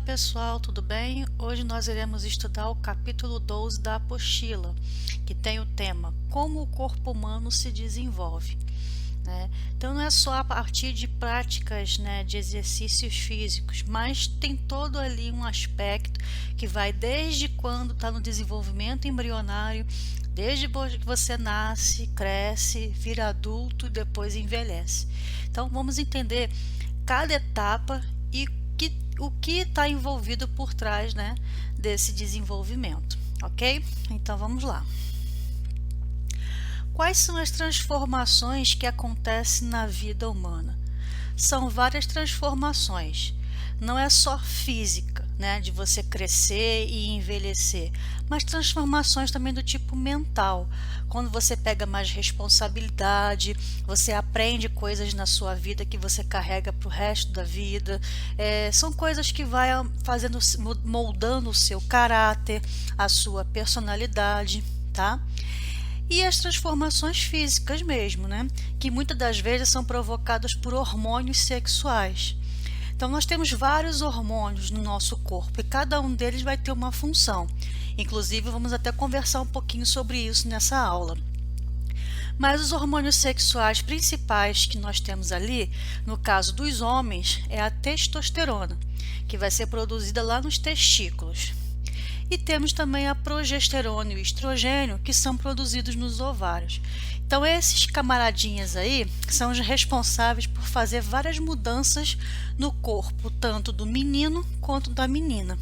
pessoal, tudo bem? Hoje nós iremos estudar o capítulo 12 da apostila, que tem o tema Como o corpo humano se desenvolve, né? Então não é só a partir de práticas, né, de exercícios físicos, mas tem todo ali um aspecto que vai desde quando está no desenvolvimento embrionário, desde que você nasce, cresce, vira adulto e depois envelhece. Então vamos entender cada etapa e o que está envolvido por trás, né, desse desenvolvimento, ok? Então vamos lá. Quais são as transformações que acontecem na vida humana? São várias transformações, não é só física, né, de você crescer e envelhecer, mas transformações também do tipo mental, quando você pega mais responsabilidade, você aprende coisas na sua vida que você carrega para o resto da vida, são coisas que vai fazendo, moldando o seu caráter, a sua personalidade, tá? E as transformações físicas mesmo, né? Que muitas das vezes são provocadas por hormônios sexuais. Então nós temos vários hormônios no nosso corpo e cada um deles vai ter uma função. Inclusive vamos até conversar um pouquinho sobre isso nessa aula. Mas os hormônios sexuais principais que nós temos ali, no caso dos homens, é a testosterona, que vai ser produzida lá nos testículos. E temos também a progesterona e o estrogênio, que são produzidos nos ovários. Então esses camaradinhas aí são os responsáveis por fazer várias mudanças no corpo, tanto do menino quanto da menina.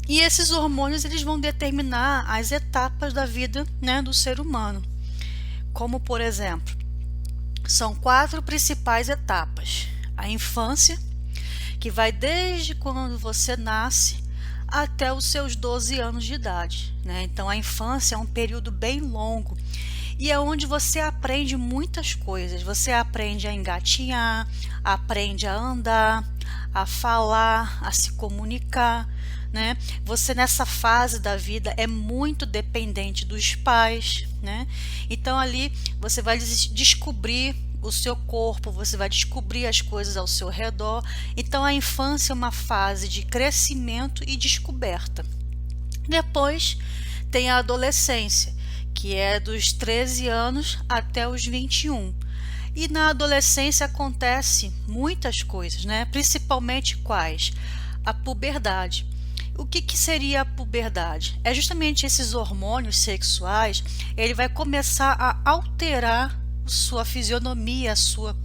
E esses hormônios eles vão determinar as etapas da vida, né, do ser humano. Como, por exemplo, são 4 principais etapas. A infância, que vai desde quando você nasce até os seus 12 anos de idade, né? Então a infância é um período bem longo e é onde você aprende muitas coisas. Você aprende a engatinhar, aprende a andar, a falar, a se comunicar, né? Você nessa fase da vida é muito dependente dos pais, né? Então ali você vai descobrir o seu corpo, você vai descobrir as coisas ao seu redor. Então a infância é uma fase de crescimento e descoberta. Depois tem a adolescência, que é dos 13 anos até os 21. E na adolescência acontece muitas coisas, né? Principalmente quais? A puberdade. O que seria a puberdade? É justamente esses hormônios sexuais, ele vai começar a alterar sua fisionomia,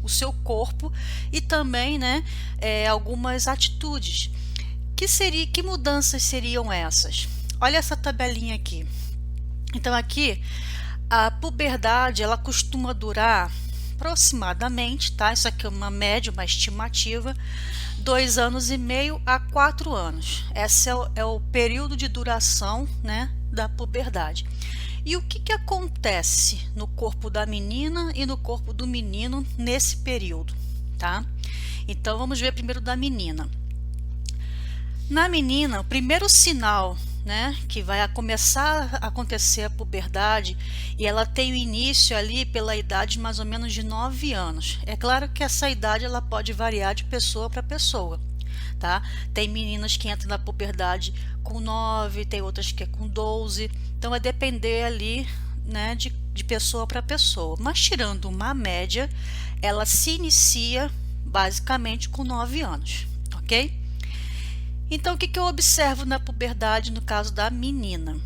o seu corpo e também, né, algumas atitudes. Que mudanças seriam essas? Olha essa tabelinha aqui. Então aqui a puberdade ela costuma durar aproximadamente, tá? Isso aqui é uma média, uma estimativa, 2 anos e meio a 4 anos. Esse é o período de duração, né, da puberdade. E o que acontece no corpo da menina e no corpo do menino nesse período, tá? Então vamos ver primeiro da menina. Na menina, o primeiro sinal, né, que vai começar a acontecer a puberdade, e ela tem o início ali pela idade mais ou menos de 9 anos. É claro que essa idade ela pode variar de pessoa para pessoa, tá? Tem meninas que entram na puberdade com 9, tem outras que é com 12, então vai depender ali, né, de pessoa para pessoa. Mas tirando uma média, ela se inicia basicamente com 9 anos, ok? Então o que eu observo na puberdade no caso da menina?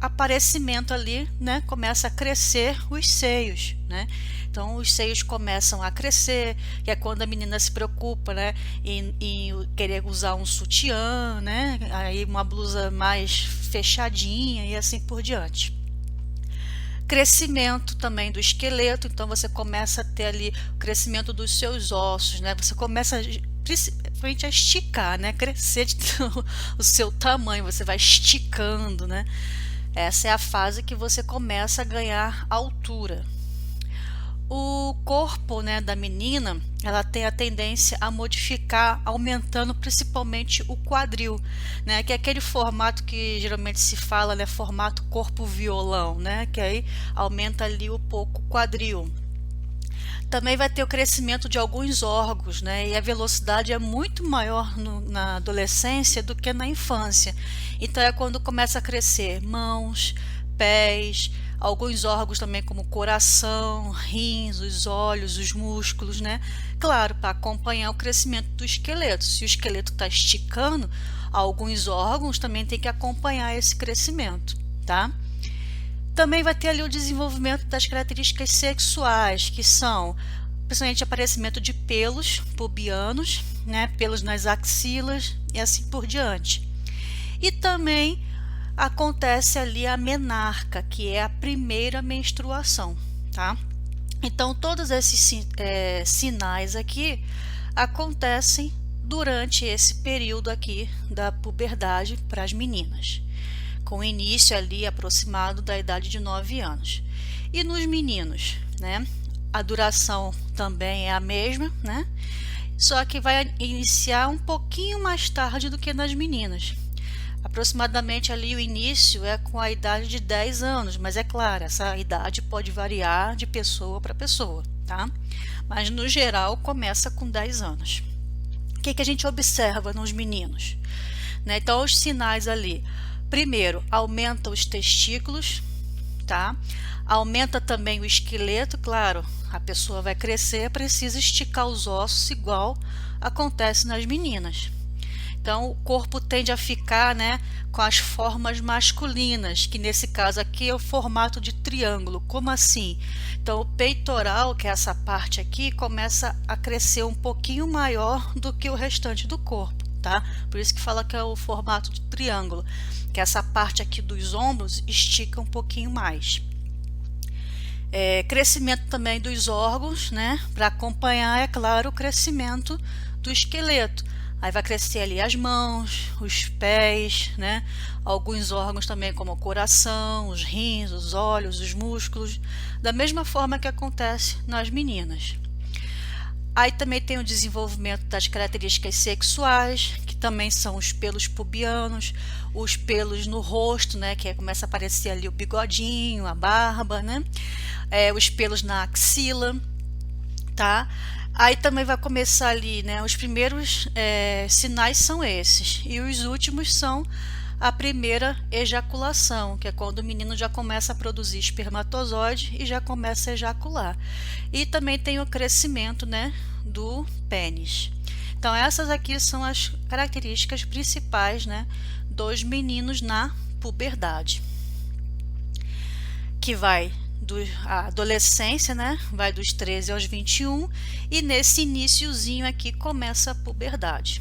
Aparecimento ali, né, começa a crescer os seios, né? Então os seios começam a crescer, que é quando a menina se preocupa, né, em querer usar um sutiã, né, aí uma blusa mais fechadinha e assim por diante. Crescimento também do esqueleto, então você começa a ter ali o crescimento dos seus ossos, né? Você começa principalmente a esticar, né? Crescer o seu tamanho, você vai esticando, né? Essa é a fase que você começa a ganhar altura. O corpo, né, da menina, ela tem a tendência a modificar, aumentando principalmente o quadril, né, que é aquele formato que geralmente se fala, né, formato corpo violão, né, que aí aumenta ali um pouco o quadril. Também vai ter o crescimento de alguns órgãos, né? E a velocidade é muito maior na adolescência do que na infância. Então é quando começa a crescer mãos, pés, alguns órgãos também como o coração, rins, os olhos, os músculos, né? Claro, para acompanhar o crescimento do esqueleto. Se o esqueleto está esticando, alguns órgãos também tem que acompanhar esse crescimento, tá? Também vai ter ali o desenvolvimento das características sexuais, que são principalmente aparecimento de pelos pubianos, né, pelos nas axilas e assim por diante. E também acontece ali a menarca, que é a primeira menstruação, tá? Então todos esses sinais aqui acontecem durante esse período aqui da puberdade para as meninas, com início ali aproximado da idade de 9 anos. E nos meninos, né? A duração também é a mesma, né? Só que vai iniciar um pouquinho mais tarde do que nas meninas. Aproximadamente ali o início é com a idade de 10 anos, mas é claro, essa idade pode variar de pessoa para pessoa, tá? Mas no geral começa com 10 anos. O que a gente observa nos meninos, né? Então os sinais ali: primeiro, aumenta os testículos, tá? Aumenta também o esqueleto, claro, a pessoa vai crescer, precisa esticar os ossos, igual acontece nas meninas. Então o corpo tende a ficar, né, com as formas masculinas, que nesse caso aqui é o formato de triângulo. Como assim? Então o peitoral, que é essa parte aqui, começa a crescer um pouquinho maior do que o restante do corpo, tá? Por isso que fala que é o formato de triângulo, que essa parte aqui dos ombros estica um pouquinho mais. Crescimento também dos órgãos, né? Para acompanhar, é claro, o crescimento do esqueleto. Aí vai crescer ali as mãos, os pés, né? Alguns órgãos também como o coração, os rins, os olhos, os músculos, da mesma forma que acontece nas meninas. Aí também tem o desenvolvimento das características sexuais, que também são os pelos pubianos, os pelos no rosto, né, que começa a aparecer ali o bigodinho, a barba, né, os pelos na axila, tá? Aí também vai começar ali, né, os primeiros sinais são esses, e os últimos são a primeira ejaculação, que é quando o menino já começa a produzir espermatozoide e já começa a ejacular. E também tem o crescimento, né, do pênis. Então essas aqui são as características principais, né, dos meninos na puberdade, que vai a adolescência, né, vai dos 13 aos 21, e nesse iniciozinho aqui começa a puberdade.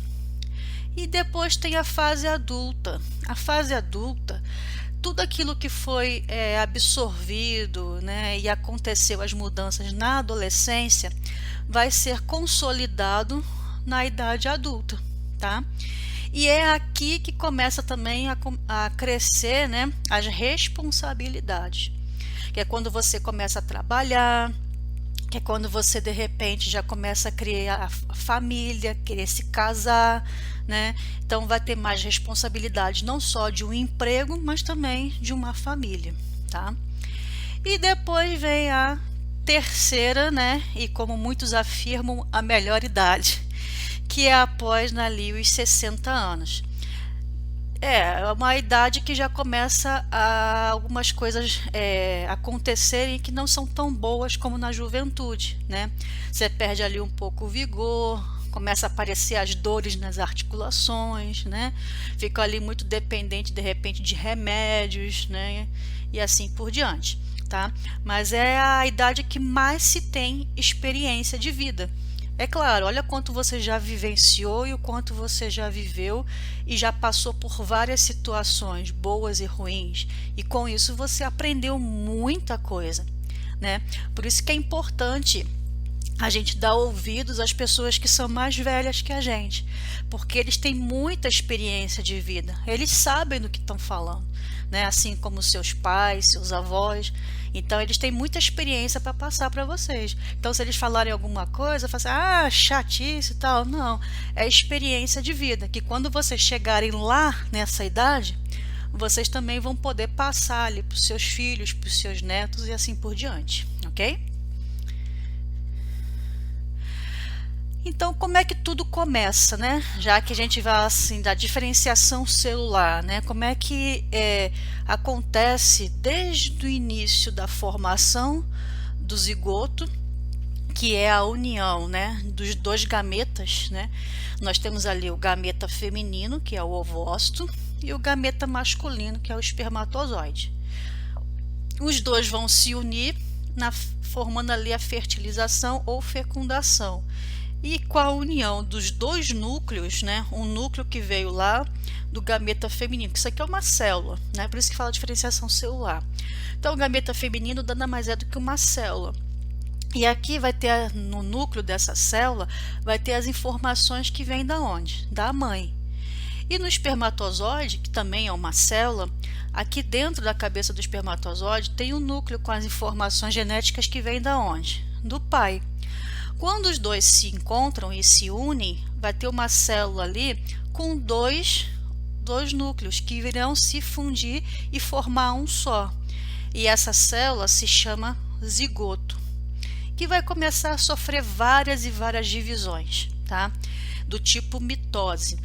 E depois tem a fase adulta. A fase adulta, tudo aquilo que foi absorvido, né, e aconteceu as mudanças na adolescência, vai ser consolidado na idade adulta, tá? E é aqui que começa também a crescer, né, as responsabilidades, que é quando você começa a trabalhar, que é quando você de repente já começa a criar a família, querer se casar, né? Então vai ter mais responsabilidade, não só de um emprego, mas também de uma família, tá? E depois vem a terceira, né? E como muitos afirmam, a melhor idade, que é após ali os 60 anos. É uma idade que já começa algumas coisas acontecerem que não são tão boas como na juventude, né? Você perde ali um pouco o vigor, começa a aparecer as dores nas articulações, né? Fica ali muito dependente de repente de remédios, né? E assim por diante, tá? Mas é a idade que mais se tem experiência de vida. É claro, olha quanto você já vivenciou e o quanto você já viveu e já passou por várias situações boas e ruins, e com isso você aprendeu muita coisa, né? Por isso que é importante a gente dar ouvidos às pessoas que são mais velhas que a gente, porque eles têm muita experiência de vida, eles sabem do que estão falando, né? Assim como seus pais, seus avós. Então eles têm muita experiência para passar para vocês. Então se eles falarem alguma coisa, fala assim, chatice e tal. Não, é experiência de vida, que quando vocês chegarem lá nessa idade, vocês também vão poder passar ali para os seus filhos, para os seus netos e assim por diante, ok? Então, como é que tudo começa, né? Já que a gente vai assim da diferenciação celular, né? Como é que acontece desde o início da formação do zigoto, que é a união, né, dos dois gametas, né? Nós temos ali o gameta feminino, que é o ovócito, e o gameta masculino, que é o espermatozoide. Os dois vão se unir formando ali a fertilização ou fecundação. E com a união dos dois núcleos, né, um núcleo que veio lá do gameta feminino, que isso aqui é uma célula, né, por isso que fala diferenciação celular. Então, o gameta feminino nada mais é do que uma célula. E aqui vai ter, no núcleo dessa célula, vai ter as informações que vêm da onde? Da mãe. E no espermatozoide, que também é uma célula, aqui dentro da cabeça do espermatozoide tem um núcleo com as informações genéticas que vêm da onde? Do pai. Quando os dois se encontram e se unem, vai ter uma célula ali com dois núcleos que irão se fundir e formar um só. E essa célula se chama zigoto, que vai começar a sofrer várias e várias divisões, tá? Do tipo mitose.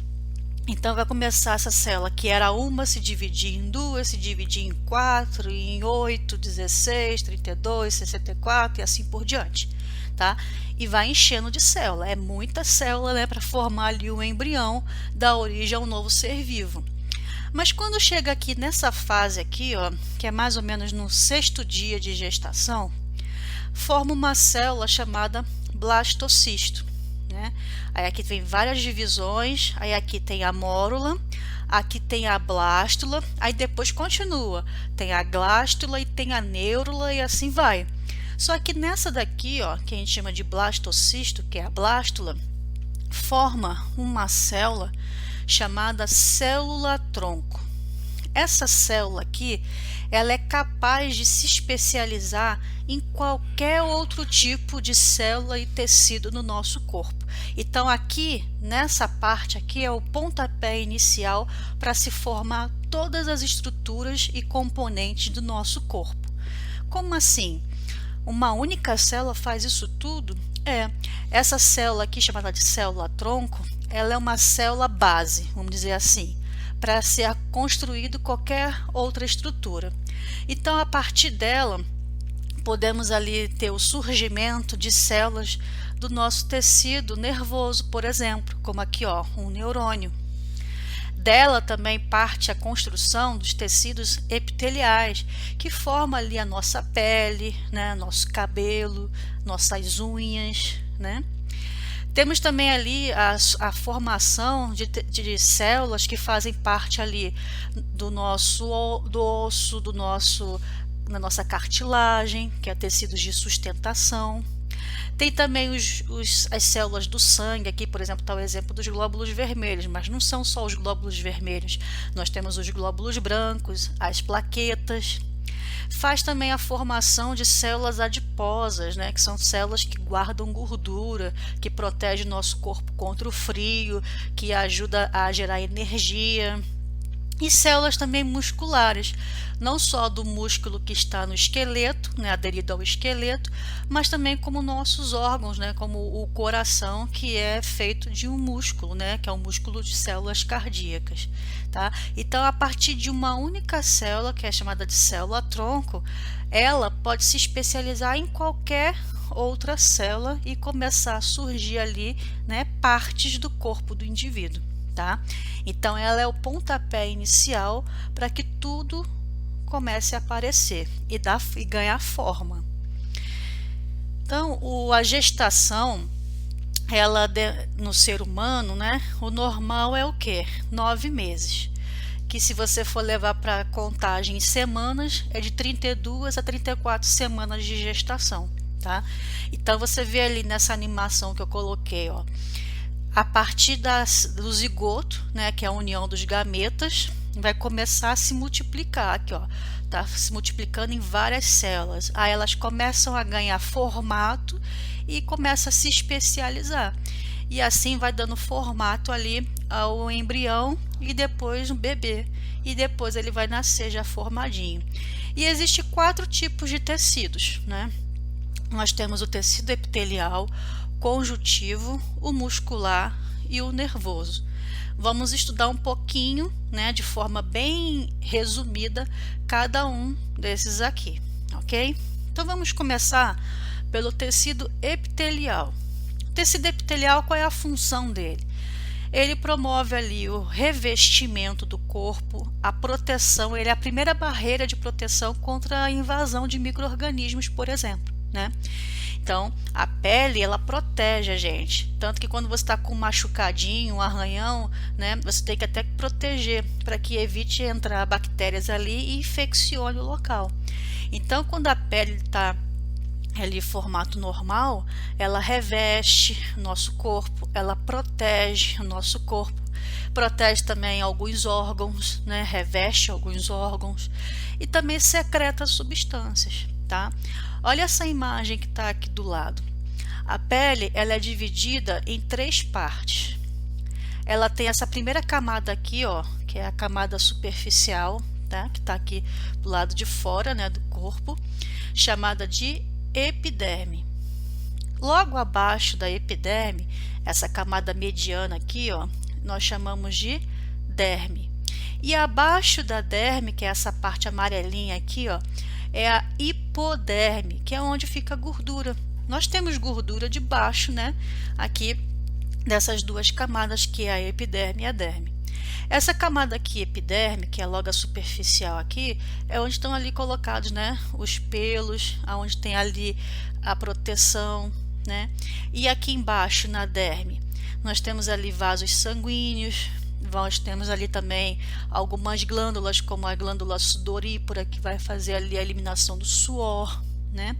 Então vai começar essa célula que era uma se dividir em duas, se dividir em 4, em 8, 16, 32, 64 e assim por diante, tá? E vai enchendo de célula. É muita célula, né, para formar ali o embrião, dar origem a um novo ser vivo. Mas quando chega aqui nessa fase aqui, ó, que é mais ou menos no 6º dia de gestação, forma uma célula chamada blastocisto, né? Aí aqui tem várias divisões, aí aqui tem a mórula, aqui tem a blástula, aí depois continua, tem a glástula e tem a neurula e assim vai. Só que nessa daqui, ó, que a gente chama de blastocisto, que é a blástula, forma uma célula chamada célula-tronco. Essa célula aqui, ela é capaz de se especializar em qualquer outro tipo de célula e tecido no nosso corpo. Então aqui, nessa parte aqui, é o pontapé inicial para se formar todas as estruturas e componentes do nosso corpo. Como assim? Uma única célula faz isso tudo? Essa célula aqui, chamada de célula-tronco, ela é uma célula base, vamos dizer assim, para ser construído qualquer outra estrutura. Então, a partir dela, podemos ali ter o surgimento de células do nosso tecido nervoso, por exemplo, como aqui, ó, um neurônio. Dela também parte a construção dos tecidos epiteliais, que formam ali a nossa pele, né, nosso cabelo, nossas unhas, né? Temos também ali a formação de células que fazem parte ali do osso, da nossa cartilagem, que é tecidos de sustentação. Tem também as células do sangue, aqui por exemplo está o exemplo dos glóbulos vermelhos, mas não são só os glóbulos vermelhos, nós temos os glóbulos brancos, as plaquetas. Faz também a formação de células adiposas, né, que são células que guardam gordura, que protegem nosso corpo contra o frio, que ajuda a gerar energia. E células também musculares, não só do músculo que está no esqueleto, né, aderido ao esqueleto, mas também como nossos órgãos, né, como o coração, que é feito de um músculo, né, que é o músculo de células cardíacas, tá? Então, a partir de uma única célula, que é chamada de célula-tronco, ela pode se especializar em qualquer outra célula e começar a surgir ali, né, partes do corpo do indivíduo. Tá? Então ela é o pontapé inicial para que tudo comece a aparecer e ganhar forma. Então a gestação, no ser humano, né, o normal é o quê? 9 meses. Que se você for levar para contagem em semanas, é de 32 a 34 semanas de gestação. Tá? Então você vê ali nessa animação que eu coloquei, ó, a partir do zigoto, né, que é a união dos gametas, vai começar a se multiplicar aqui, ó, tá se multiplicando em várias células. Aí elas começam a ganhar formato e começa a se especializar. E assim vai dando formato ali ao embrião e depois um bebê. E depois ele vai nascer já formadinho. E existe 4 tipos de tecidos, né? Nós temos o tecido epitelial, conjuntivo, o muscular e o nervoso. Vamos estudar um pouquinho, né, de forma bem resumida, cada um desses aqui, ok? Então vamos começar pelo tecido epitelial. O tecido epitelial, qual é a função dele? Ele promove ali o revestimento do corpo, a proteção, ele é a primeira barreira de proteção contra a invasão de micro-organismos, por exemplo, né? Então, a pele, ela protege a gente, tanto que quando você está com um machucadinho, um arranhão, né, você tem que até proteger para que evite entrar bactérias ali e infeccione o local. Então, quando a pele está ali em formato normal, ela reveste o nosso corpo, ela protege o nosso corpo, protege também alguns órgãos, né, reveste alguns órgãos e também secreta substâncias, tá? Olha essa imagem que está aqui do lado. A pele, ela é dividida em 3 partes. Ela tem essa primeira camada aqui, ó, que é a camada superficial, tá? Que está aqui do lado de fora, né, do corpo, chamada de epiderme. Logo abaixo da epiderme, essa camada mediana aqui, ó, nós chamamos de derme. E abaixo da derme, que é essa parte amarelinha aqui, ó, é a hipoderme, que é onde fica a gordura. Nós temos gordura debaixo, né, aqui dessas duas camadas, que é a epiderme e a derme. Essa camada aqui, epiderme, que é logo a superficial aqui, é onde estão ali colocados, né, os pelos, aonde tem ali a proteção, né? E aqui embaixo, na derme, nós temos ali vasos sanguíneos, nós temos ali também algumas glândulas, como a glândula sudorípara, que vai fazer ali a eliminação do suor, né?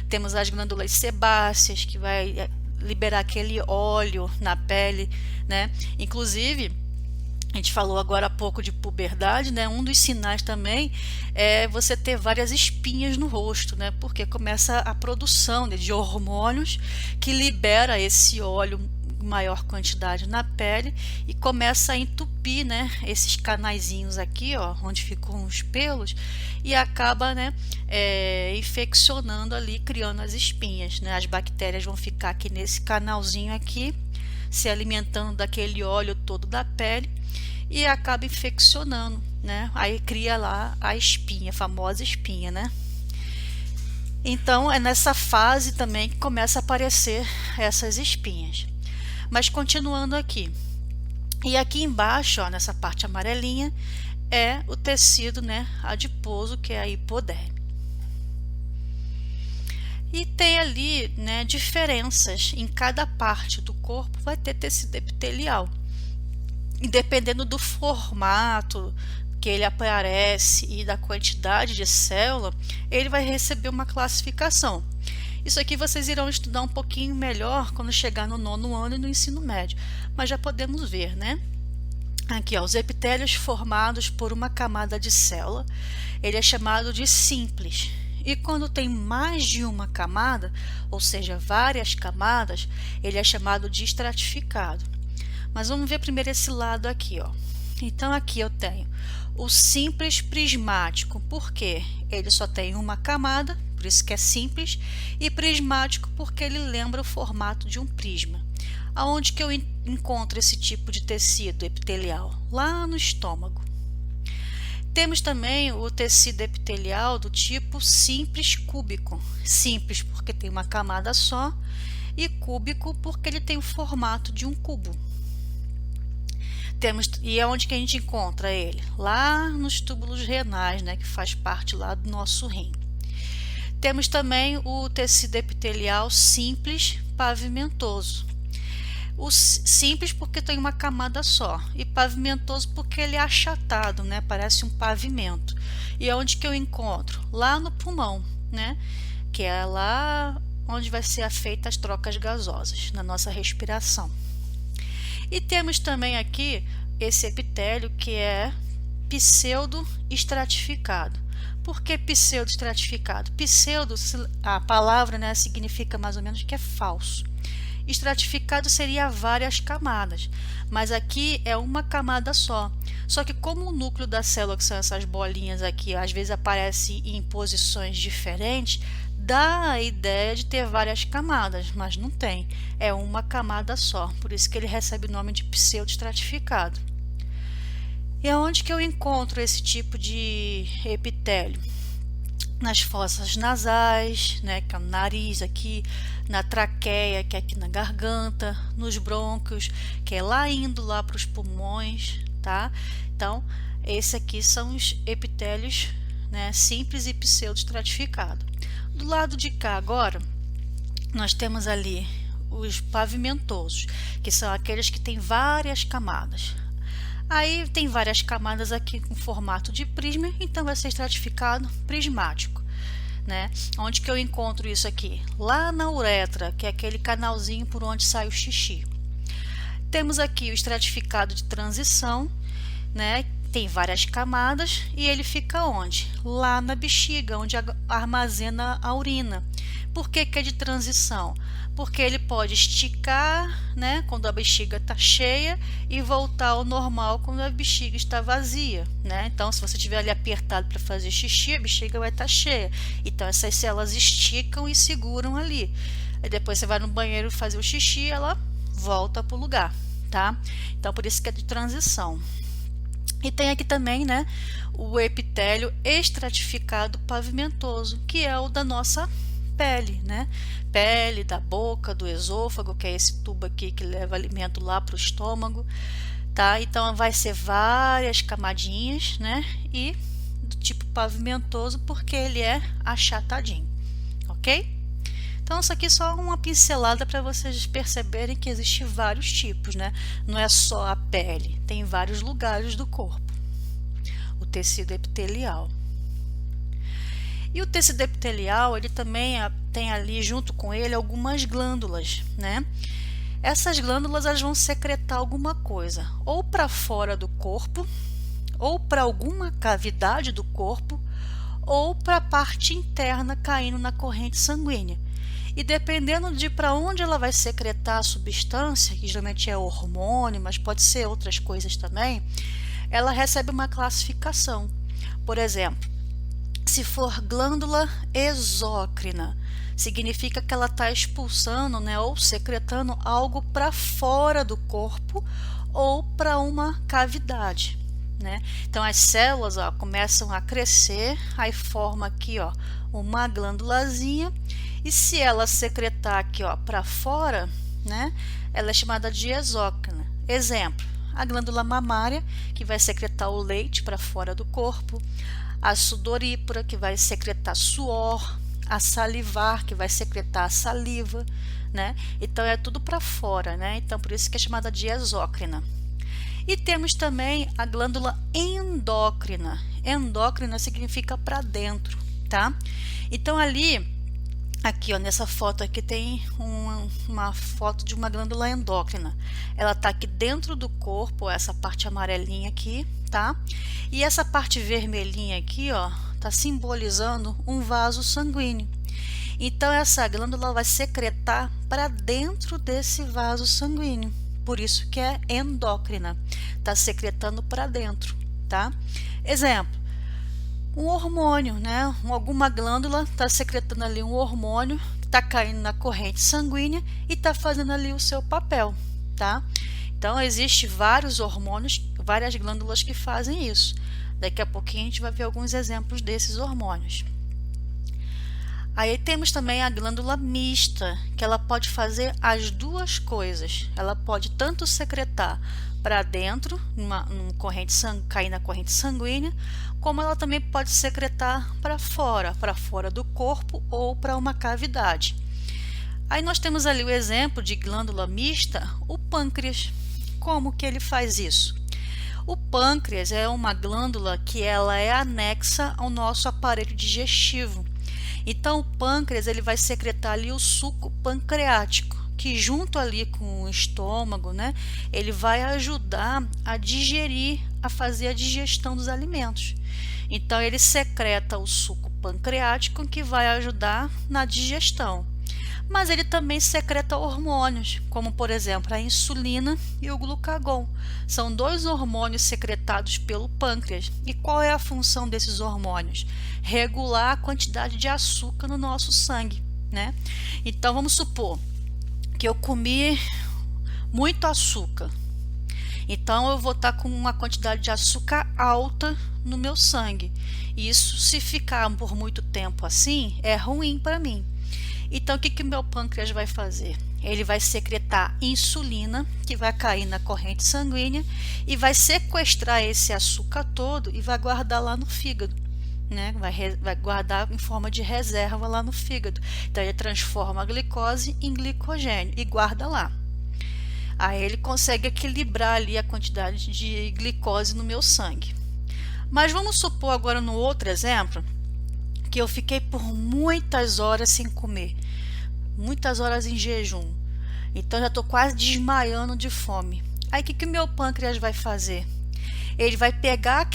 Temos as glândulas sebáceas, que vai liberar aquele óleo na pele, né? Inclusive, a gente falou agora há pouco de puberdade, né? Um dos sinais também é você ter várias espinhas no rosto, né? Porque começa a produção de hormônios que libera esse óleo em maior quantidade na pele e começa a entupir, né, esses canaizinhos aqui, ó, onde ficam os pelos, e acaba, né, infeccionando ali, criando as espinhas, né? As bactérias vão ficar aqui nesse canalzinho aqui, se alimentando daquele óleo todo da pele e acaba infeccionando, né? Aí cria lá a espinha, a famosa espinha, né? Então é nessa fase também que começa a aparecer essas espinhas. Mas continuando aqui, e aqui embaixo, ó, nessa parte amarelinha, é o tecido, né, adiposo, que é a hipoderme. E tem ali, né, diferenças em cada parte do corpo, vai ter tecido epitelial. E dependendo do formato que ele aparece e da quantidade de célula, ele vai receber uma classificação. Isso aqui vocês irão estudar um pouquinho melhor quando chegar no 9º ano e no ensino médio, mas já podemos ver, né? Aqui, ó, os epitélios formados por uma camada de célula, ele é chamado de simples. E quando tem mais de uma camada, ou seja, várias camadas, ele é chamado de estratificado. Mas vamos ver primeiro esse lado aqui, ó. Então aqui eu tenho o simples prismático, porque ele só tem uma camada, por isso que é simples, e prismático porque ele lembra o formato de um prisma. Aonde que eu encontro esse tipo de tecido epitelial? Lá no estômago. Temos também o tecido epitelial do tipo simples cúbico. Simples porque tem uma camada só e cúbico porque ele tem o formato de um cubo. E é onde que a gente encontra ele? Lá nos túbulos renais, né, que faz parte lá do nosso rim. Temos também o tecido epitelial simples pavimentoso. O simples porque tem uma camada só e pavimentoso porque ele é achatado, né, parece um pavimento. E é onde que eu encontro? Lá no pulmão, né, que é lá onde vai ser feita as trocas gasosas na nossa respiração. E temos também aqui esse epitélio que é pseudo-estratificado. Por que pseudo-estratificado? Pseudo, a palavra, né, significa mais ou menos que é falso. Estratificado seria várias camadas, mas aqui é uma camada só. Só que como o núcleo da célula, que são essas bolinhas aqui, às vezes aparece em posições diferentes, dá a ideia de ter várias camadas, mas não tem. É uma camada só, por isso que ele recebe o nome de pseudoestratificado. E aonde que eu encontro esse tipo de epitélio? Nas fossas nasais, né, que é no nariz aqui, na traqueia, que é aqui na garganta, nos brônquios, que é lá indo lá para os pulmões, tá? Então, esse aqui são os epitélios, né, simples e pseudoestratificado. Do lado de cá agora, nós temos ali os pavimentosos, que são aqueles que têm várias camadas. Aí tem várias camadas aqui com formato de prisma, então vai ser estratificado prismático, né? Onde que eu encontro isso aqui? Lá na uretra, que é aquele canalzinho por onde sai o xixi. Temos aqui o estratificado de transição, né? Tem várias camadas e ele fica onde? Lá na bexiga, onde armazena a urina. Por que que é de transição? Porque ele pode esticar, né, quando a bexiga está cheia e voltar ao normal quando a bexiga está vazia, né? Então, se você estiver ali apertado para fazer xixi, a bexiga vai estar cheia. Então, essas células esticam e seguram ali. Aí depois você vai no banheiro fazer o xixi, ela volta para o lugar, tá? Então, por isso que é de transição. E tem aqui também, né, o epitélio estratificado pavimentoso, que é o da nossa pele, né? Pele da boca, do esôfago, que é esse tubo aqui que leva alimento lá para o estômago, tá? Então vai ser várias camadinhas, né? E do tipo pavimentoso, porque ele é achatadinho, ok? Então isso aqui é só uma pincelada para vocês perceberem que existem vários tipos, né? Não é só a pele, tem vários lugares do corpo. O tecido epitelial. E o tecido epitelial, ele também tem ali junto com ele algumas glândulas, né? Essas glândulas elas vão secretar alguma coisa, ou para fora do corpo, ou para alguma cavidade do corpo, ou para a parte interna caindo na corrente sanguínea. E dependendo de para onde ela vai secretar a substância, que geralmente é hormônio, mas pode ser outras coisas também, ela recebe uma classificação. Por exemplo, se for glândula exócrina, significa que ela está expulsando, né, ou secretando algo para fora do corpo ou para uma cavidade, né? Então as células, ó, começam a crescer, aí forma aqui, ó, uma glândulazinha, e se ela secretar aqui, ó, para fora, né, ela é chamada de exócrina. Exemplo: a glândula mamária, que vai secretar o leite para fora do corpo, a sudorípara, que vai secretar suor, a salivar, que vai secretar a saliva, né? Então é tudo para fora, né? Então por isso que é chamada de exócrina. E temos também a glândula endócrina. Endócrina significa para dentro, tá? Então ali, aqui, ó, nessa foto aqui tem uma foto de uma glândula endócrina. Ela tá aqui dentro do corpo, essa parte amarelinha aqui, tá? E essa parte vermelhinha aqui, ó, tá simbolizando um vaso sanguíneo. Então essa glândula vai secretar para dentro desse vaso sanguíneo. Por isso que é endócrina. Tá secretando para dentro, tá? Exemplo: um hormônio, né? Alguma glândula está secretando ali um hormônio, está caindo na corrente sanguínea e está fazendo ali o seu papel, tá? Então, existe vários hormônios, várias glândulas que fazem isso. Daqui a pouquinho a gente vai ver alguns exemplos desses hormônios. Aí temos também a glândula mista, que ela pode fazer as duas coisas. Ela pode tanto secretar para dentro, cair na corrente sanguínea, como ela também pode secretar para fora do corpo ou para uma cavidade. Aí nós temos ali o exemplo de glândula mista, o pâncreas. Como que ele faz isso? O pâncreas é uma glândula que ela é anexa ao nosso aparelho digestivo. Então o pâncreas ele vai secretar ali o suco pancreático, que junto ali com o estômago, né, ele vai ajudar a digerir, a fazer a digestão dos alimentos. Então ele secreta o suco pancreático que vai ajudar na digestão. Mas ele também secreta hormônios, como por exemplo a insulina e o glucagon. São dois hormônios secretados pelo pâncreas. E qual é a função desses hormônios? Regular a quantidade de açúcar no nosso sangue, né? Então vamos supor que eu comi muito açúcar. Então eu vou estar com uma quantidade de açúcar alta no meu sangue. Isso, se ficar por muito tempo assim, é ruim para mim. Então o que o meu pâncreas vai fazer? Ele vai secretar insulina, que vai cair na corrente sanguínea e vai sequestrar esse açúcar todo e vai guardar lá no fígado, né? Vai guardar em forma de reserva lá no fígado. Então ele transforma a glicose em glicogênio e guarda lá. Aí ele consegue equilibrar ali a quantidade de glicose no meu sangue. Mas vamos supor agora no outro exemplo que eu fiquei por muitas horas sem comer, muitas horas em jejum. Então já estou quase desmaiando de fome. Aí o que o meu pâncreas vai fazer? Ele vai pegar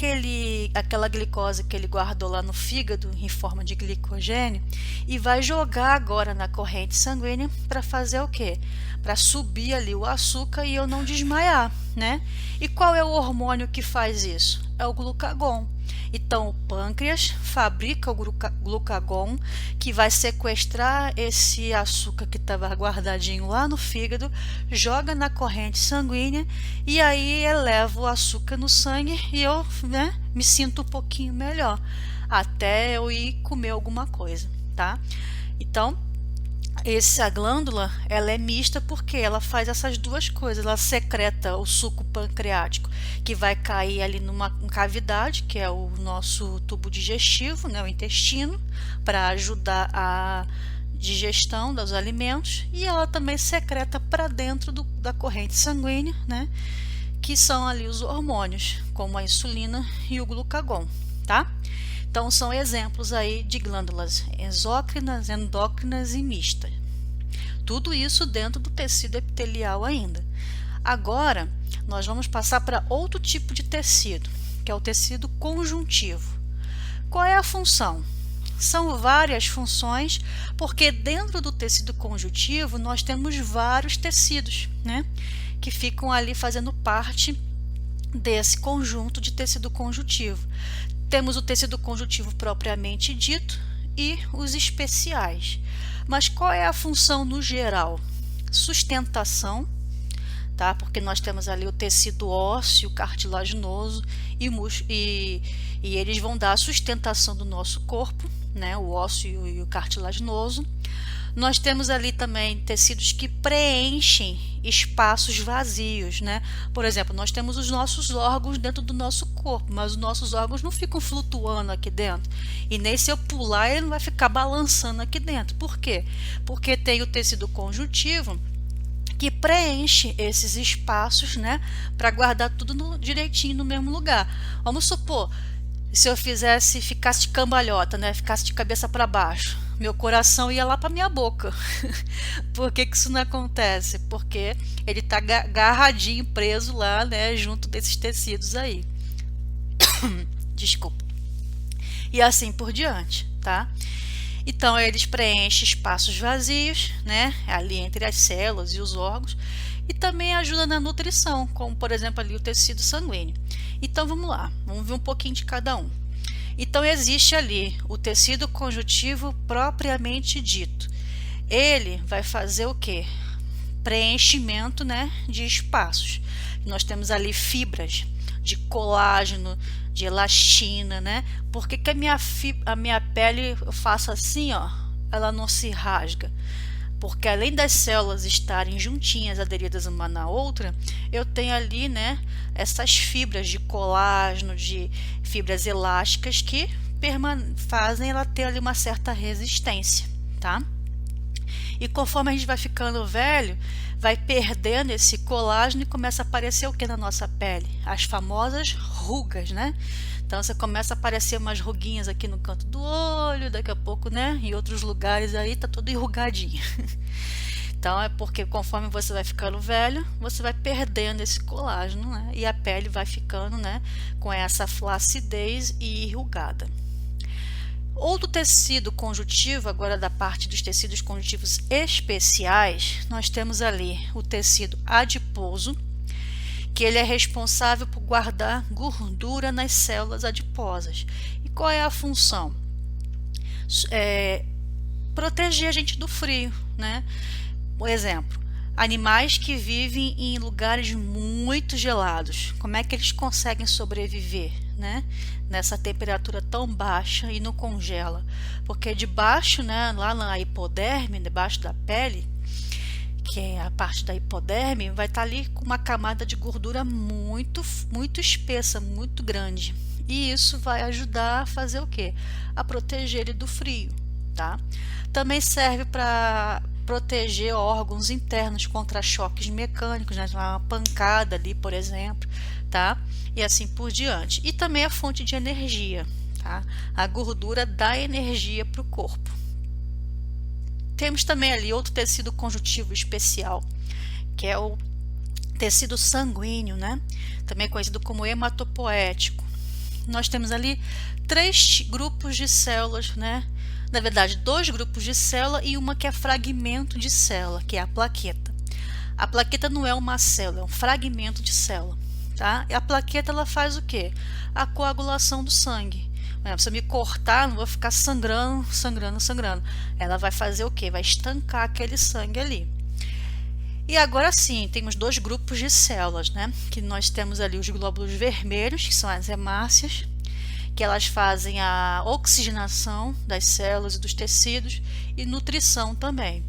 aquela glicose que ele guardou lá no fígado em forma de glicogênio e vai jogar agora na corrente sanguínea para fazer o quê? Para subir ali o açúcar e eu não desmaiar, né? E qual é o hormônio que faz isso? É o glucagon. Então o pâncreas fabrica o glucagon, que vai sequestrar esse açúcar que estava guardadinho lá no fígado, joga na corrente sanguínea e aí eleva o açúcar no sangue e eu, né, me sinto um pouquinho melhor até eu ir comer alguma coisa, tá? Então essa glândula, ela é mista porque ela faz essas duas coisas. Ela secreta o suco pancreático, que vai cair ali numa cavidade, que é o nosso tubo digestivo, né, o intestino, para ajudar a digestão dos alimentos, e ela também secreta para dentro da corrente sanguínea, né, que são ali os hormônios, como a insulina e o glucagon, tá? Então, são exemplos aí de glândulas exócrinas, endócrinas e mistas. Tudo isso dentro do tecido epitelial ainda. Agora, nós vamos passar para outro tipo de tecido, que é o tecido conjuntivo. Qual é a função? São várias funções, porque dentro do tecido conjuntivo nós temos vários tecidos, né, que ficam ali fazendo parte desse conjunto de tecido conjuntivo. Temos o tecido conjuntivo propriamente dito e os especiais. Mas qual é a função no geral? Sustentação, tá? Porque nós temos ali o tecido ósseo, cartilaginoso e eles vão dar a sustentação do nosso corpo, né? O ósseo e o cartilaginoso. Nós temos ali também tecidos que preenchem espaços vazios, né? Por exemplo, nós temos os nossos órgãos dentro do nosso corpo, mas os nossos órgãos não ficam flutuando aqui dentro. E nem se eu pular, ele não vai ficar balançando aqui dentro. Por quê? Porque tem o tecido conjuntivo que preenche esses espaços, né? Para guardar tudo direitinho no mesmo lugar. Vamos supor, se eu ficasse de cambalhota, né? Ficasse de cabeça para baixo, meu coração ia lá para minha boca. Por que isso não acontece? Porque ele está agarradinho, preso lá, né, junto desses tecidos aí. Desculpa. E assim por diante, tá? Então eles preenchem espaços vazios, né, ali entre as células e os órgãos, e também ajuda na nutrição, como por exemplo ali o tecido sanguíneo. Então vamos lá, vamos ver um pouquinho de cada um. Então existe ali o tecido conjuntivo propriamente dito. Ele vai fazer o quê? Preenchimento, né, de espaços. Nós temos ali fibras de colágeno, de elastina, né? Por que a minha pele, eu faço assim, ó, ela não se rasga? Porque além das células estarem juntinhas, aderidas uma na outra, eu tenho ali, né, essas fibras de colágeno, de fibras elásticas que fazem ela ter ali uma certa resistência, tá? E conforme a gente vai ficando velho, vai perdendo esse colágeno e começa a aparecer o que na nossa pele? As famosas rugas, né? Então você começa a aparecer umas ruguinhas aqui no canto do olho, daqui a pouco, né, em outros lugares aí tá tudo enrugadinho. Então é porque conforme você vai ficando velho, você vai perdendo esse colágeno, né, e a pele vai ficando, né, com essa flacidez e enrugada. Outro tecido conjuntivo, agora da parte dos tecidos conjuntivos especiais, nós temos ali o tecido adiposo, que ele é responsável por guardar gordura nas células adiposas. E qual é a função? Proteger a gente do frio, né? Por exemplo, animais que vivem em lugares muito gelados, como é que eles conseguem sobreviver, né? Nessa temperatura tão baixa e não congela? Porque debaixo, né, lá na hipoderme, debaixo da pele, que é a parte da hipoderme, vai estar ali com uma camada de gordura muito espessa, muito grande. E isso vai ajudar a fazer o quê? A proteger ele do frio, tá? Também serve para proteger órgãos internos contra choques mecânicos, né? Uma pancada ali, por exemplo, tá? E assim por diante. E também a fonte de energia, tá? A gordura dá energia para o corpo. Temos também ali outro tecido conjuntivo especial, que é o tecido sanguíneo, né? Também conhecido como hematopoético. Nós temos ali 3 grupos de células, né? Na verdade, 2 grupos de célula e uma que é fragmento de célula, que é a plaqueta. A plaqueta não é uma célula, é um fragmento de célula, tá? E a plaqueta ela faz o quê? A coagulação do sangue. Se eu me cortar, não vou ficar sangrando. Ela vai fazer o quê? Vai estancar aquele sangue ali. E agora sim, temos 2 grupos de células, né? Que nós temos ali os glóbulos vermelhos, que são as hemácias, que elas fazem a oxigenação das células e dos tecidos e nutrição também.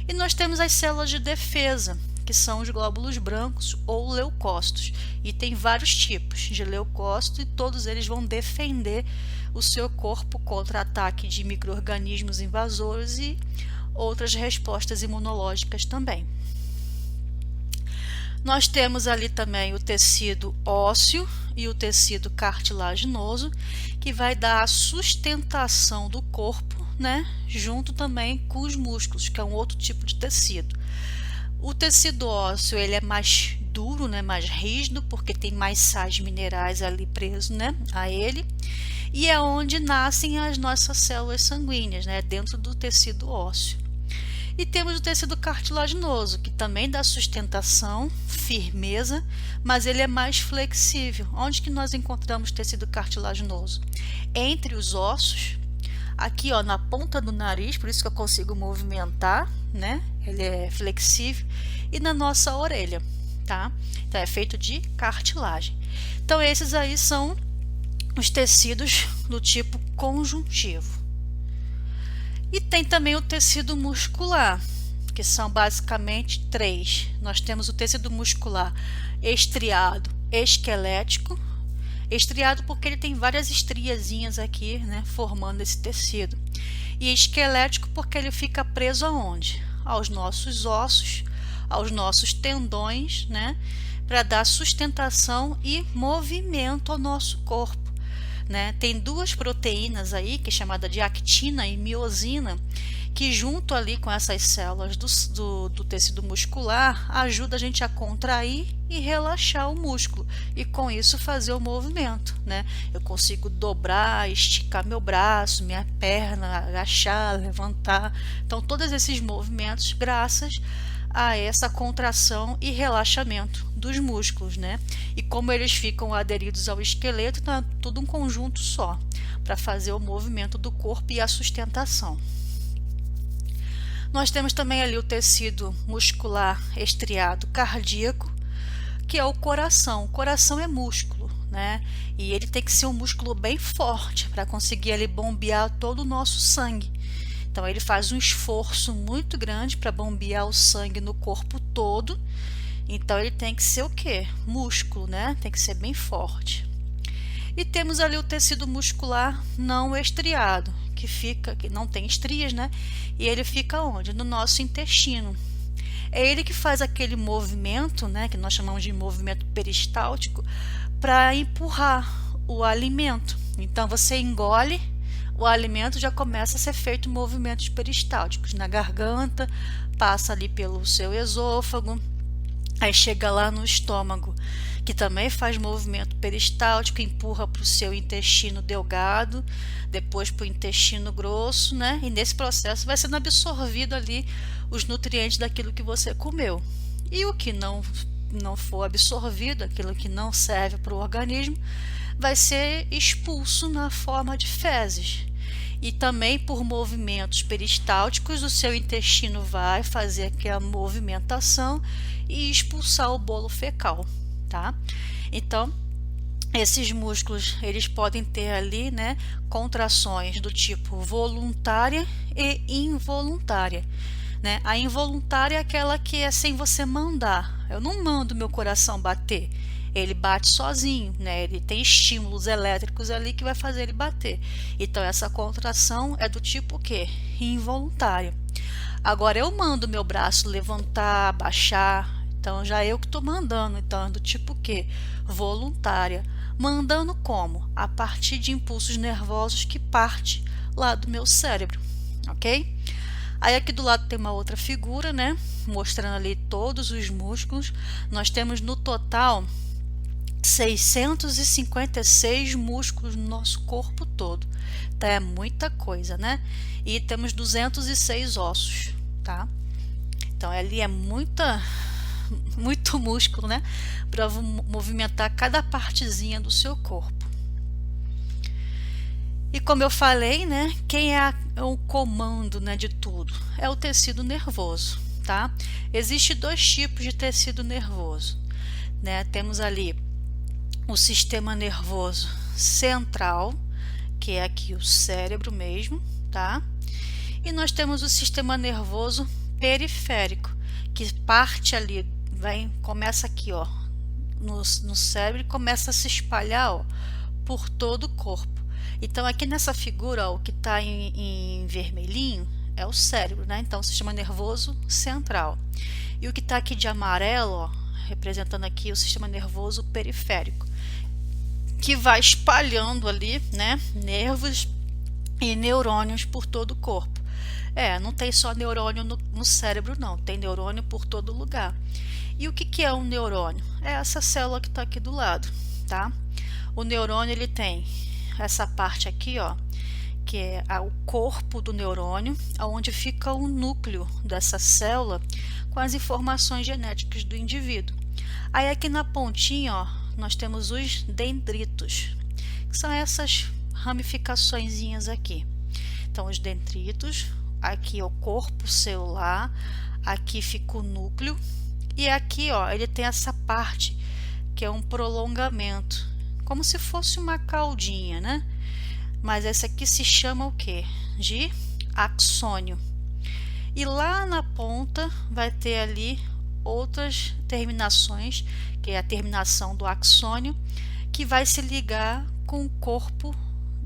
E nós temos as células de defesa, que são os glóbulos brancos ou leucócitos. E tem vários tipos de leucócitos e todos eles vão defender o seu corpo contra ataque de micro-organismos invasores e outras respostas imunológicas também. Nós temos ali também o tecido ósseo e o tecido cartilaginoso, que vai dar a sustentação do corpo, né? Junto também com os músculos, que é um outro tipo de tecido. O tecido ósseo ele é mais duro, né? Mais rígido, porque tem mais sais minerais ali presos, né? A ele. E é onde nascem as nossas células sanguíneas, né? Dentro do tecido ósseo. E temos o tecido cartilaginoso, que também dá sustentação, firmeza, mas ele é mais flexível. Onde que nós encontramos tecido cartilaginoso? Entre os ossos, aqui ó, na ponta do nariz, por isso que eu consigo movimentar, né? Ele é flexível, e na nossa orelha, tá? Então é feito de cartilagem. Então esses aí são os tecidos do tipo conjuntivo. E tem também o tecido muscular, que são basicamente 3. Nós temos o tecido muscular estriado, esquelético. Estriado porque ele tem várias estriazinhas aqui, né, formando esse tecido. E esquelético porque ele fica preso aonde? Aos nossos ossos, aos nossos tendões, né, para dar sustentação e movimento ao nosso corpo. Né? Tem 2 proteínas aí, que é chamada de actina e miosina, que junto ali com essas células do tecido muscular, ajuda a gente a contrair e relaxar o músculo, e com isso fazer o movimento, né? Eu consigo dobrar, esticar meu braço, minha perna, agachar, levantar. Então todos esses movimentos graças a essa contração e relaxamento dos músculos, né? E como eles ficam aderidos ao esqueleto, então é tudo um conjunto só, para fazer o movimento do corpo e a sustentação. Nós temos também ali o tecido muscular estriado cardíaco, que é o coração. O coração é músculo, né? E ele tem que ser um músculo bem forte para conseguir ali bombear todo o nosso sangue. Então ele faz um esforço muito grande para bombear o sangue no corpo todo. Então ele tem que ser o quê? Músculo, né? Tem que ser bem forte. E temos ali o tecido muscular não estriado, que não tem estrias, né? E ele fica onde? No nosso intestino. É ele que faz aquele movimento, né, que nós chamamos de movimento peristáltico, para empurrar o alimento. Então você engole, o alimento já começa a ser feito movimentos peristálticos na garganta, passa ali pelo seu esôfago, aí chega lá no estômago, que também faz movimento peristáltico, empurra para o seu intestino delgado, depois para o intestino grosso, né? E nesse processo vai sendo absorvido ali os nutrientes daquilo que você comeu. E o que não for absorvido, aquilo que não serve para o organismo, vai ser expulso na forma de fezes. E também por movimentos peristálticos, o seu intestino vai fazer aquela movimentação e expulsar o bolo fecal, tá? Então, esses músculos, eles podem ter ali, né, contrações do tipo voluntária e involuntária, né? A involuntária é aquela que é sem você mandar. Eu não mando meu coração bater. Ele bate sozinho, né? Ele tem estímulos elétricos ali que vai fazer ele bater. Então essa contração é do tipo o quê? Involuntária. Agora eu mando meu braço levantar, baixar, então já eu que estou mandando, então é do tipo o quê? Voluntária. Mandando como? A partir de impulsos nervosos que parte lá do meu cérebro, ok? Aí aqui do lado tem uma outra figura, né? Mostrando ali todos os músculos. Nós temos no total 656 músculos no nosso corpo todo, tá? É muita coisa, né? E temos 206 ossos, tá? Então ali é muito músculo, né? Para movimentar cada partezinha do seu corpo. E como eu falei, né? Quem é o comando, né, de tudo? É o tecido nervoso, tá? Existe dois tipos de tecido nervoso, né? Temos ali o sistema nervoso central, que é aqui o cérebro mesmo, tá? E nós temos o sistema nervoso periférico, que parte ali, começa aqui, ó, no cérebro e começa a se espalhar, ó, por todo o corpo. Então aqui nessa figura, ó, o que está em vermelhinho é o cérebro, né? Então o sistema nervoso central. E o que está aqui de amarelo, ó, representando aqui o sistema nervoso periférico, que vai espalhando ali, né, nervos e neurônios por todo o corpo. Não tem só neurônio no cérebro, não, tem neurônio por todo lugar. E o que é um neurônio? É essa célula que está aqui do lado, tá? O neurônio, ele tem essa parte aqui, ó, que é o corpo do neurônio, onde fica o núcleo dessa célula com as informações genéticas do indivíduo. Aí aqui na pontinha, ó, nós temos os dendritos, que são essas ramificaçõezinhas aqui. Então os dendritos, aqui é o corpo celular, aqui fica o núcleo, e aqui, ó, ele tem essa parte que é um prolongamento, como se fosse uma caudinha, né? Mas essa aqui se chama o quê? De axônio. E lá na ponta vai ter ali outras terminações, que é a terminação do axônio, que vai se ligar com o corpo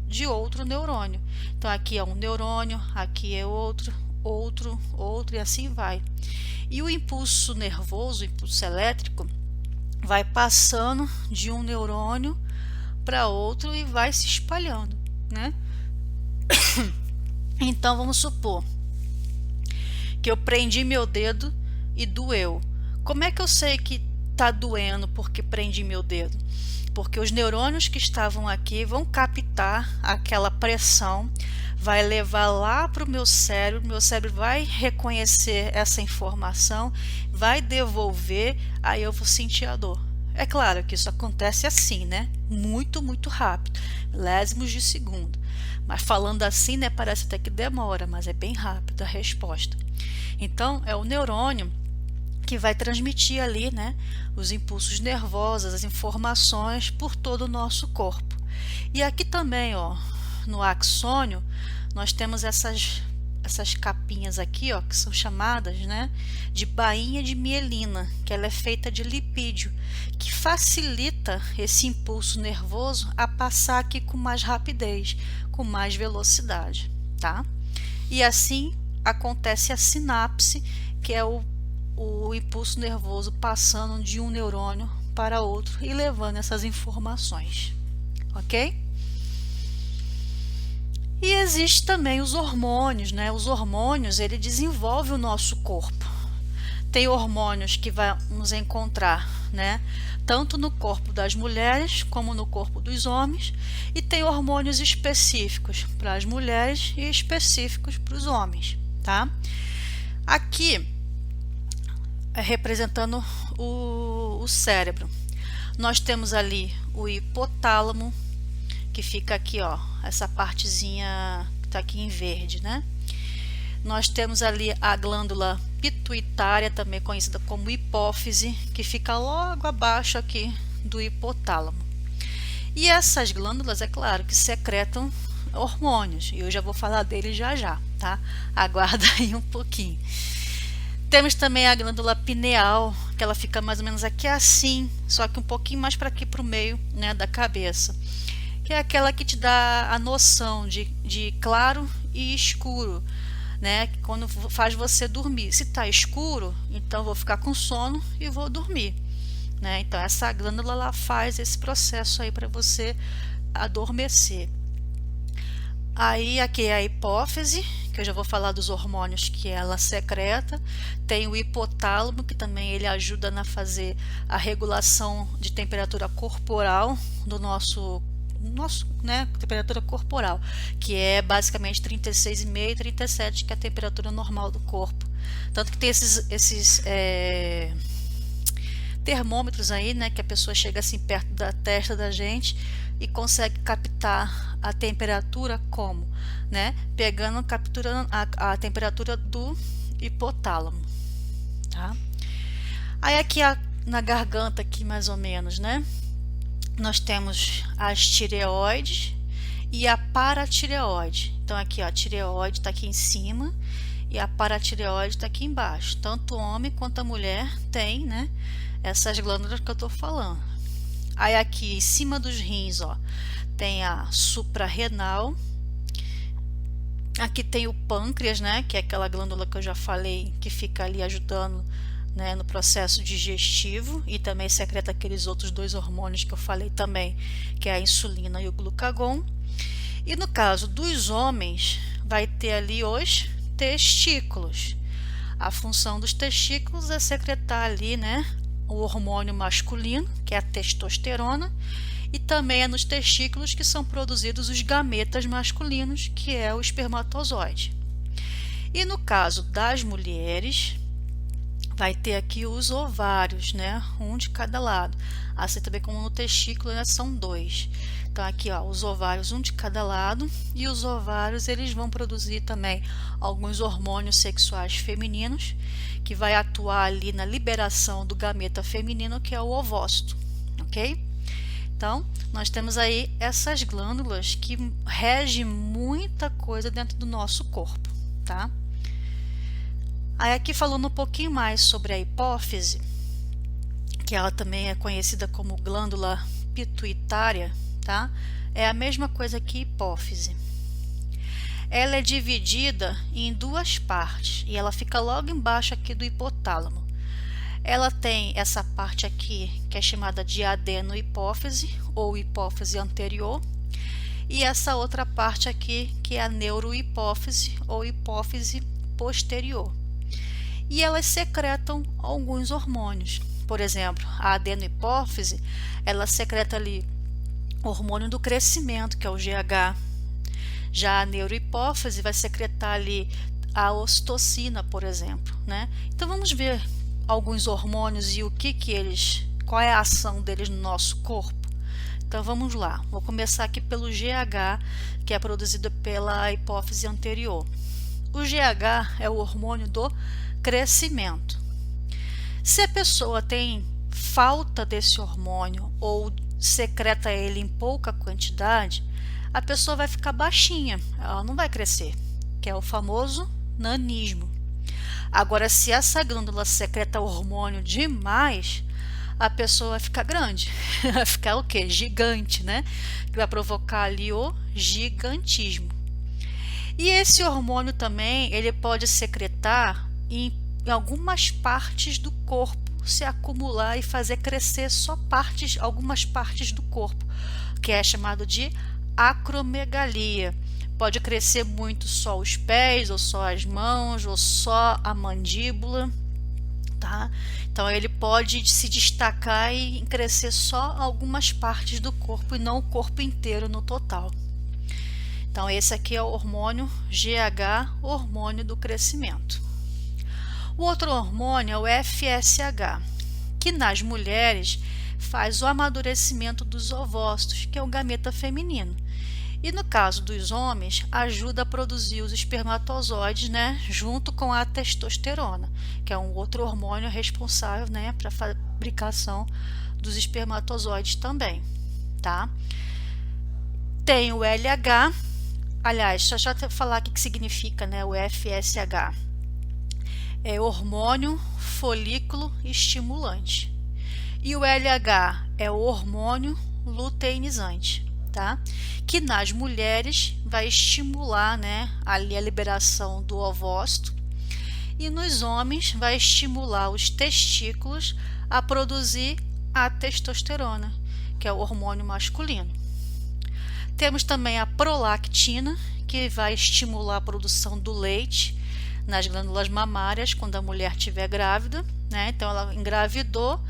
de outro neurônio. Então aqui é um neurônio, aqui é outro, e assim vai. E o impulso nervoso, o impulso elétrico, vai passando de um neurônio para outro e vai se espalhando, né? Então vamos supor que eu prendi meu dedo e doeu. Como é que eu sei que tá doendo porque prendi meu dedo? Porque os neurônios que estavam aqui vão captar aquela pressão, vai levar lá para o meu cérebro vai reconhecer essa informação, vai devolver, aí eu vou sentir a dor. É claro que isso acontece assim, né? Muito, muito rápido, milésimos de segundo. Mas falando assim, né, parece até que demora, mas é bem rápido a resposta. Então, é o neurônio que vai transmitir ali, né, os impulsos nervosos, as informações por todo o nosso corpo. E aqui também, ó, no axônio, nós temos essas capinhas aqui, ó, que são chamadas, né, de bainha de mielina, que ela é feita de lipídio, que facilita esse impulso nervoso a passar aqui com mais rapidez, com mais velocidade, tá? E assim acontece a sinapse, que é o impulso nervoso passando de um neurônio para outro e levando essas informações, ok? E existe também os hormônios, né? Os hormônios, ele desenvolve o nosso corpo. tem hormônios que vamos encontrar, né, tanto no corpo das mulheres como no corpo dos homens, e tem hormônios específicos para as mulheres e específicos para os homens, tá? Aqui representando o cérebro, nós temos ali o hipotálamo, que fica aqui, ó, essa partezinha que está aqui em verde, né? Nós temos ali a glândula pituitária, também conhecida como hipófise, que fica logo abaixo aqui do hipotálamo. E essas glândulas, é claro, que secretam hormônios, e eu já vou falar deles já, tá? Aguarda aí um pouquinho. Temos também a glândula pineal, que ela fica mais ou menos aqui assim, só que um pouquinho mais para aqui para o meio, né, da cabeça, que é aquela que te dá a noção de claro e escuro, né, quando faz você dormir. Se está escuro, então vou ficar com sono e vou dormir, né? Então essa glândula ela faz esse processo aí para você adormecer. Aí aqui é a hipófise, que eu já vou falar dos hormônios que ela secreta. Tem o hipotálamo, que também ele ajuda na fazer a regulação de temperatura corporal do nosso, né, temperatura corporal, que é basicamente 36,5 e 37, que é a temperatura normal do corpo. Tanto que tem esses termômetros aí, né, que a pessoa chega assim perto da testa da gente e consegue captar a temperatura como, né, capturando a temperatura do hipotálamo, tá? Aí aqui na garganta aqui mais ou menos, né, nós temos as tireoides e a paratireoide. Então aqui, ó, a tireoide está aqui em cima e a paratireoide está aqui embaixo. Tanto o homem quanto a mulher tem, né, essas glândulas que eu estou falando. Aí aqui em cima dos rins, ó, tem a suprarrenal. Aqui tem o pâncreas, né, que é aquela glândula que eu já falei, que fica ali ajudando, né, no processo digestivo, e também secreta aqueles outros dois hormônios que eu falei também, que é a insulina e o glucagon. E no caso dos homens, vai ter ali os testículos. A função dos testículos é secretar ali, né, o hormônio masculino, que é a testosterona, e também é nos testículos que são produzidos os gametas masculinos, que é o espermatozoide. E no caso das mulheres, vai ter aqui os ovários, né, um de cada lado, assim também como no testículo, né, são dois. Então aqui, ó, os ovários um de cada lado, e os ovários eles vão produzir também alguns hormônios sexuais femininos, que vai atuar ali na liberação do gameta feminino, que é o ovócito, ok? Então, nós temos aí essas glândulas que regem muita coisa dentro do nosso corpo, tá? Aí aqui falando um pouquinho mais sobre a hipófise, que ela também é conhecida como glândula pituitária, tá? É a mesma coisa que hipófise. Ela é dividida em duas partes e ela fica logo embaixo aqui do hipotálamo. Ela tem essa parte aqui que é chamada de adenohipófise ou hipófise anterior, e essa outra parte aqui que é a neurohipófise ou hipófise posterior. E elas secretam alguns hormônios. Por exemplo, a adenohipófise, ela secreta ali o hormônio do crescimento, que é o GH. Já a neurohipófise vai secretar ali a ocitocina, por exemplo, né? Então vamos ver alguns hormônios e qual é a ação deles no nosso corpo. Então vamos lá, vou começar aqui pelo GH, que é produzido pela hipófise anterior. O GH é o hormônio do crescimento. Se a pessoa tem falta desse hormônio ou secreta ele em pouca quantidade, a pessoa vai ficar baixinha, ela não vai crescer, que é o famoso nanismo. Agora, se essa glândula secreta hormônio demais, a pessoa vai ficar grande, vai ficar o quê? Gigante, né? Que vai provocar ali o gigantismo. E esse hormônio também, ele pode secretar em algumas partes do corpo, se acumular e fazer crescer só algumas partes do corpo, que é chamado de acromegalia. Pode crescer muito só os pés, ou só as mãos, ou só a mandíbula. tá? Então ele pode se destacar e crescer só algumas partes do corpo e não o corpo inteiro no total. Então esse aqui é o hormônio GH, hormônio do crescimento. O outro hormônio é o FSH, que nas mulheres faz o amadurecimento dos ovócitos, que é o gameta feminino. E no caso dos homens, ajuda a produzir os espermatozoides, né, junto com a testosterona, que é um outro hormônio responsável, né, para a fabricação dos espermatozoides também, tá? Tem o LH, aliás, deixa eu falar o que significa, né, o FSH. É hormônio folículo estimulante. E o LH é o hormônio luteinizante, tá? Que nas mulheres vai estimular, né, ali a liberação do ovócito, e nos homens vai estimular os testículos a produzir a testosterona, que é o hormônio masculino. Temos também a prolactina, que vai estimular a produção do leite nas glândulas mamárias quando a mulher estiver grávida, né? Então ela engravidou,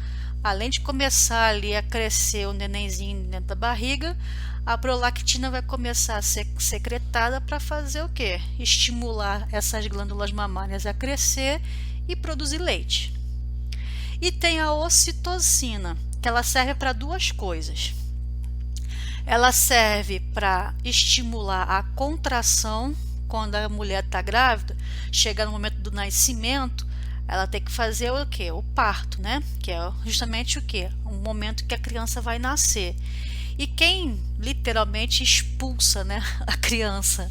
além de começar ali a crescer o nenenzinho dentro da barriga, a prolactina vai começar a ser secretada para fazer o quê? Estimular essas glândulas mamárias a crescer e produzir leite. E tem a ocitocina, que ela serve para duas coisas. Ela serve para estimular a contração quando a mulher está grávida, chega no momento do nascimento, ela tem que fazer o quê? O parto, né? Que é justamente o quê? O momento que a criança vai nascer. E quem literalmente expulsa, né, a criança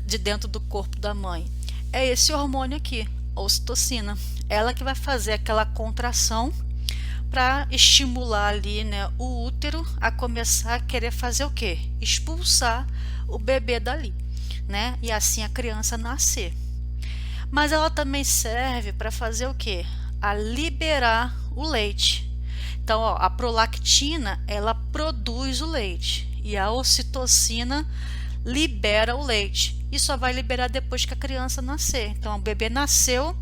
de dentro do corpo da mãe é esse hormônio aqui, a ocitocina. Ela que vai fazer aquela contração para estimular ali, né, o útero a começar a querer fazer o quê? Expulsar o bebê dali, né? E assim a criança nascer. Mas ela também serve para fazer o quê? A liberar o leite. Então, ó, a prolactina, ela produz o leite e a ocitocina libera o leite. E só vai liberar depois que a criança nascer. Então, o bebê nasceu,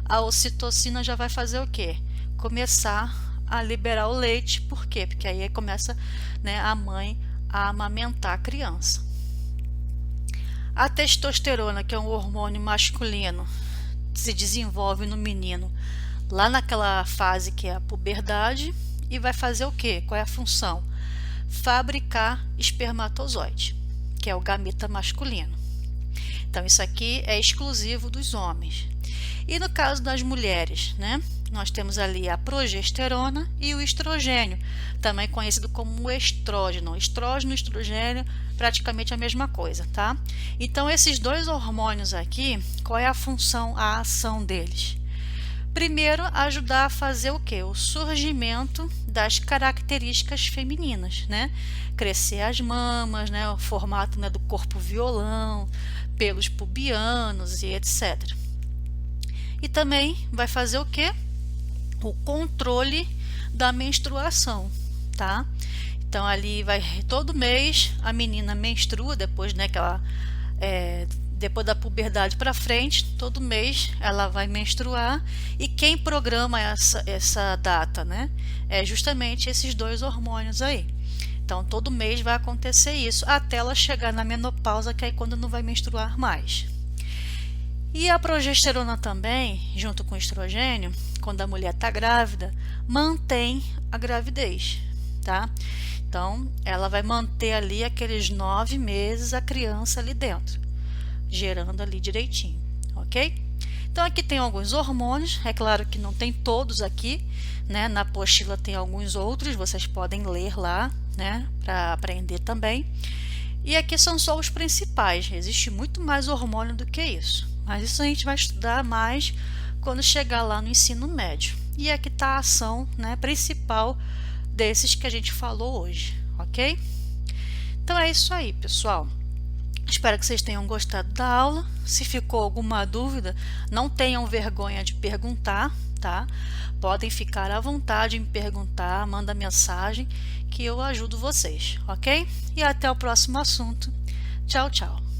a ocitocina já vai fazer o quê? Começar a liberar o leite. Por quê? Porque aí começa, né, a mãe a amamentar a criança. A testosterona, que é um hormônio masculino, se desenvolve no menino lá naquela fase que é a puberdade e vai fazer o quê? Qual é a função? Fabricar espermatozoide, que é o gameta masculino. Então isso aqui é exclusivo dos homens. E no caso das mulheres, né? Nós temos ali a progesterona e o estrogênio, também conhecido como estrógeno. Estrógeno e estrogênio, praticamente a mesma coisa, tá? Então esses dois hormônios aqui, qual é a função, a ação deles? Primeiro, ajudar a fazer o quê? O surgimento das características femininas, né? Crescer as mamas, né? O formato, né, do corpo violão, pelos pubianos e etc. E também vai fazer o quê? O controle da menstruação, tá? Então ali vai todo mês a menina menstrua depois, né, que ela depois da puberdade para frente, todo mês ela vai menstruar, e quem programa essa data, né, é justamente esses dois hormônios aí. Então todo mês vai acontecer isso até ela chegar na menopausa, que é quando não vai menstruar mais. E a progesterona também, junto com o estrogênio, quando a mulher está grávida, mantém a gravidez, tá? Então, ela vai manter ali aqueles 9 meses a criança ali dentro, gerando ali direitinho, ok? Então, aqui tem alguns hormônios, é claro que não tem todos aqui, né? Na apostila tem alguns outros, vocês podem ler lá, né? Para aprender também. E aqui são só os principais, existe muito mais hormônio do que isso. Mas isso a gente vai estudar mais quando chegar lá no ensino médio. E aqui está a ação, né, principal desses que a gente falou hoje, ok? Então é isso aí, pessoal. Espero que vocês tenham gostado da aula. Se ficou alguma dúvida, não tenham vergonha de perguntar, tá? Podem ficar à vontade em perguntar, manda mensagem que eu ajudo vocês, ok? E até o próximo assunto. Tchau, tchau.